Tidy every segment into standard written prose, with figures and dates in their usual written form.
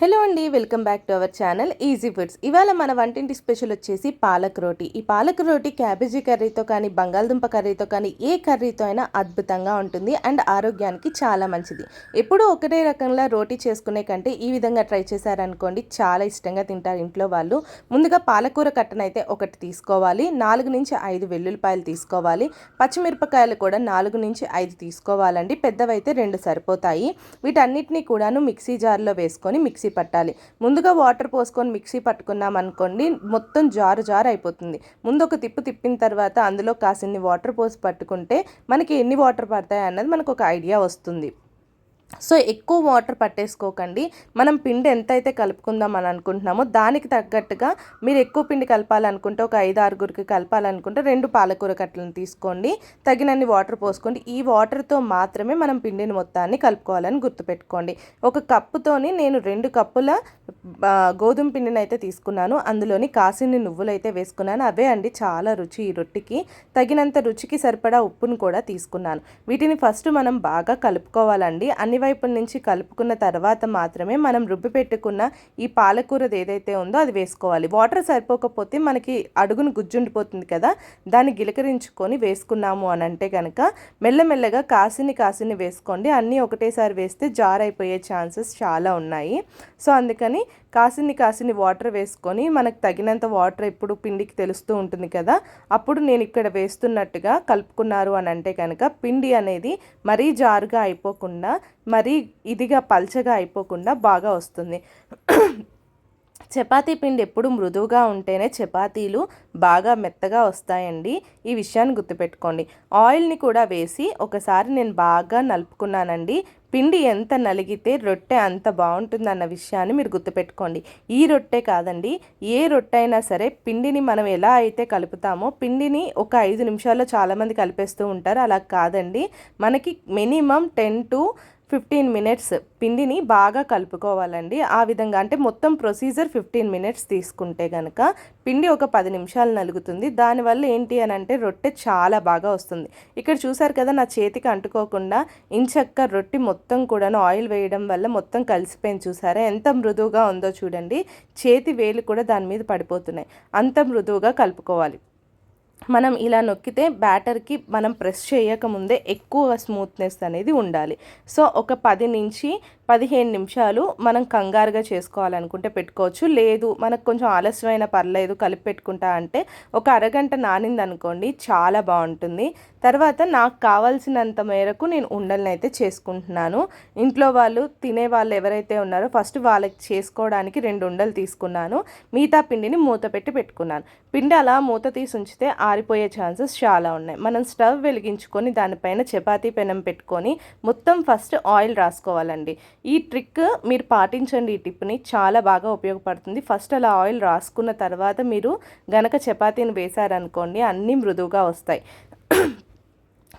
Hello అండి, welcome back to our channel easy foods. ఇవాళ మన వంటింటి స్పెషల్ వచ్చేసి పాలక్ రోటీ. ఈ పాలక్ రోటీ క్యాబేజీ కర్రీతో కానీ బంగాళదుంప కర్రీతో కానీ ఏ కర్రీతో అయినా అద్భుతంగా ఉంటుంది అండ్ ఆరోగ్యానికి చాలా మంచిది. ఎప్పుడూ ఒకటే రకంగా రోటీ చేసుకునే కంటే ఈ విధంగా ట్రై చేశారనుకోండి, చాలా ఇష్టంగా తింటారు ఇంట్లో వాళ్ళు. ముందుగా పాలకూర కట్టనైతే ఒకటి తీసుకోవాలి, 4 నుంచి 5 వెల్లుల్లిపాయలు తీసుకోవాలి, పచ్చిమిరపకాయలు కూడా 4 నుంచి 5 తీసుకోవాలండి, పెద్దవైతే 2 సరిపోతాయి. వీటన్నిటినీ కూడాను మిక్సీ జార్లో వేసుకొని మిక్సీ పట్టాలి. ముందుగా వాటర్ పోసుకొని మిక్సీ పట్టుకున్నాం అనుకోండి, మొత్తం జారు అయిపోతుంది. ముందు ఒక తిప్పిన తర్వాత అందులో కాసిన్ని వాటర్ పోసి పట్టుకుంటే మనకి ఎన్ని వాటర్ పడతాయి అన్నది మనకు ఒక ఐడియా వస్తుంది. సో ఎక్కువ వాటర్ పట్టేసుకోకండి. మనం పిండి ఎంతైతే కలుపుకుందాం అని అనుకుంటున్నామో దానికి తగ్గట్టుగా మీరు ఎక్కువ పిండి కలపాలనుకుంటే, ఒక 5-6గురికి కలపాలనుకుంటే 2 పాలకూర కట్టలను తీసుకోండి, తగినన్ని వాటర్ పోసుకోండి. ఈ వాటర్తో మాత్రమే మనం పిండిని మొత్తాన్ని కలుపుకోవాలని గుర్తుపెట్టుకోండి. ఒక కప్పుతోని నేను 2 కప్పుల గోధుమ పిండిని అయితే తీసుకున్నాను. అందులోని కాసిన్ని నువ్వులు అయితే వేసుకున్నాను. అవే అండి చాలా రుచి ఈ రొట్టెకి. తగినంత రుచికి సరిపడా ఉప్పును కూడా తీసుకున్నాను. వీటిని ఫస్ట్ మనం బాగా కలుపుకోవాలండి. అన్ని వైపుల నుంచి కలుపుకున్న తర్వాత మాత్రమే మనం రుబ్బి పెట్టుకున్న ఈ పాలకూరది ఏదైతే ఉందో అది వేసుకోవాలి. వాటర్ సరిపోకపోతే మనకి అడుగును గుజ్జుండిపోతుంది కదా, దాన్ని గిలకరించుకొని వేసుకున్నాము అని అంటే కనుక మెల్లమెల్లగా కాసిని వేసుకోండి. అన్నీ ఒకటేసారి వేస్తే జార్ అయిపోయే ఛాన్సెస్ చాలా ఉన్నాయి. సో అందుకని కాసిని వాటర్ వేసుకొని, మనకు తగినంత వాటర్ ఎప్పుడు పిండికి తెలుస్తూ ఉంటుంది కదా, అప్పుడు నేను ఇక్కడ వేస్తున్నట్టుగా కలుపుకున్నారు అని అంటే కనుక పిండి అనేది మరీ జారుగా అయిపోకుండా, మరీ ఇదిగా పల్చగా అయిపోకుండా బాగా వస్తుంది. చపాతీ పిండి ఎప్పుడు మృదువుగా ఉంటేనే చపాతీలు బాగా మెత్తగా వస్తాయండి. ఈ విషయాన్ని గుర్తుపెట్టుకోండి. ఆయిల్ని కూడా వేసి ఒకసారి నేను బాగా నలుపుకున్నానండి. పిండి ఎంత నలిగితే రొట్టె అంత బాగుంటుందన్న విషయాన్ని మీరు గుర్తుపెట్టుకోండి. ఈ రొట్టె కాదండి, ఏ రొట్టె అయినా సరే పిండిని మనం ఎలా అయితే కలుపుతామో, పిండిని ఒక 5 నిమిషాల్లో చాలామంది కలిపేస్తూ ఉంటారు. అలా కాదండి, మనకి మినిమం 10 to 15 మినిట్స్ పిండిని బాగా కలుపుకోవాలండి. ఆ విధంగా అంటే మొత్తం ప్రొసీజర్ 15 మినిట్స్ తీసుకుంటే కనుక పిండి ఒక 10 నిమిషాలు నలుగుతుంది. దానివల్ల ఏంటి అని అంటే రొట్టె చాలా బాగా వస్తుంది. ఇక్కడ చూసారు కదా, నా చేతికి అంటుకోకుండా ఇంచక్క రొట్టె మొత్తం కూడాను ఆయిల్ వేయడం వల్ల మొత్తం కలిసిపోయింది. చూసారా ఎంత మృదువుగా ఉందో చూడండి. చేతి వేలు కూడా దాని మీద పడిపోతున్నాయి. అంత మృదువుగా కలుపుకోవాలి. మనం ఇలా నొక్కితే బ్యాటర్కి మనం ప్రెస్ చేయకముందే ఎక్కువ స్మూత్నెస్ అనేది ఉండాలి. సో ఒక 10 నుంచి 15 నిమిషాలు మనం కంగారుగా చేసుకోవాలనుకుంటే పెట్టుకోవచ్చు. లేదు మనకు కొంచెం ఆలస్యమైన పర్లేదు కలిపి పెట్టుకుంటా అంటే ఒక అరగంట నానింది అనుకోండి, చాలా బాగుంటుంది. తర్వాత నాకు కావాల్సినంత మేరకు నేను ఉండలను అయితే చేసుకుంటున్నాను. ఇంట్లో వాళ్ళు తినే వాళ్ళు ఎవరైతే ఉన్నారో ఫస్ట్ వాళ్ళకి చేసుకోవడానికి 2 ఉండలు తీసుకున్నాను. మిగతా పిండిని మూత పెట్టుకున్నాను. పిండి అలా మూత తీసి ఉంచితే ఆరిపోయే ఛాన్సెస్ చాలా ఉన్నాయి. మనం స్టవ్ వెలిగించుకొని దానిపైన చపాతీ పెనం పెట్టుకొని మొత్తం ఫస్ట్ ఆయిల్ రాసుకోవాలండి. ఈ ట్రిక్ మీరు పాటించండి. ఈ టిప్ని చాలా బాగా ఉపయోగపడుతుంది. ఫస్ట్ అలా ఆయిల్ రాసుకున్న తర్వాత మీరు గనక చపాతీని వేశారనుకోండి, అన్నీ మృదువుగా వస్తాయి.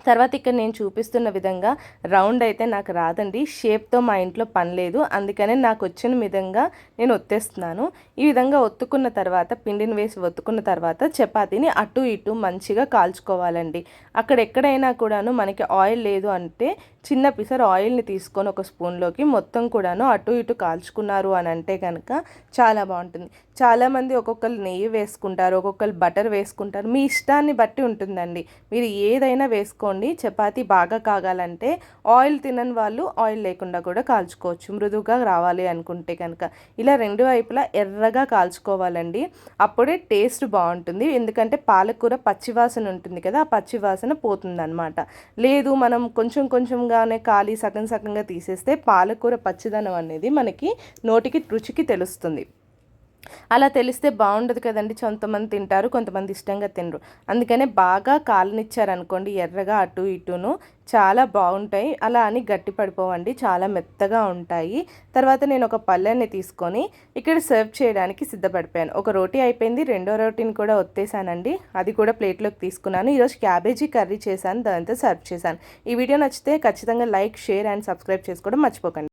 తర్వాత ఇక్కడ నేను చూపిస్తున్న విధంగా రౌండ్ అయితే నాకు రాదండి. షేప్తో మా ఇంట్లో పని లేదు, అందుకనే నాకు వచ్చిన విధంగా నేను ఒత్తేస్తున్నాను. ఈ విధంగా ఒత్తుకున్న తర్వాత పిండిని వేసి ఒత్తుకున్న తర్వాత చపాతీని అటు ఇటు మంచిగా కాల్చుకోవాలండి. అక్కడ ఎక్కడైనా కూడాను మనకి ఆయిల్ లేదు అంటే చిన్న పిసర్ ఆయిల్ని తీసుకొని ఒక స్పూన్లోకి మొత్తం కూడాను అటు ఇటు కాల్చుకున్నారు అని అంటే కనుక చాలా బాగుంటుంది. చాలామంది ఒక్కొక్కరు నెయ్యి వేసుకుంటారు, ఒక్కొక్కరు బటర్ వేసుకుంటారు. మీ ఇష్టాన్ని బట్టి ఉంటుందండి. మీరు ఏదైనా వేసుకోండి. చపాతీ బాగా కాగాలంటే ఆయిల్ తినని వాళ్ళు ఆయిల్ లేకుండా కూడా కాల్చుకోవచ్చు, మృదువుగా రావాలి అనుకుంటే కనుక. ఇలా 2 వైపులా ఎర్రగా కాల్చుకోవాలండి. అప్పుడే టేస్ట్ బాగుంటుంది. ఎందుకంటే పాలకూర పచ్చివాసన ఉంటుంది కదా, ఆ పచ్చివాసన పోతుందన్నమాట. లేదు మనం కొంచెంగానే కాలి సగంగా తీసేస్తే పాలకూర పచ్చిదనం అనేది మనకి నోటికి రుచికి తెలుస్తుంది. అలా తెలిస్తే బాగుండదు కదండి. కొంతమంది తింటారు, కొంతమంది ఇష్టంగా తినరు. అందుకనే బాగా కాలనిచ్చారనుకోండి ఎర్రగా అటు ఇటును చాలా బాగుంటాయి. అలా అని గట్టి పడిపోవండి, చాలా మెత్తగా ఉంటాయి. తర్వాత నేను ఒక పళ్ళెని తీసుకొని ఇక్కడ సర్వ్ చేయడానికి సిద్ధపడిపోయాను. ఒక రోటీ అయిపోయింది, 2వ రోటీని కూడా ఒత్తేసానండి. అది కూడా ప్లేట్లోకి తీసుకున్నాను. ఈరోజు క్యాబేజీ కర్రీ చేశాను, దాంతో సర్వ్ చేశాను. ఈ వీడియో నచ్చితే ఖచ్చితంగా లైక్, షేర్ అండ్ సబ్స్క్రైబ్ చేసుకోవడం మర్చిపోకండి.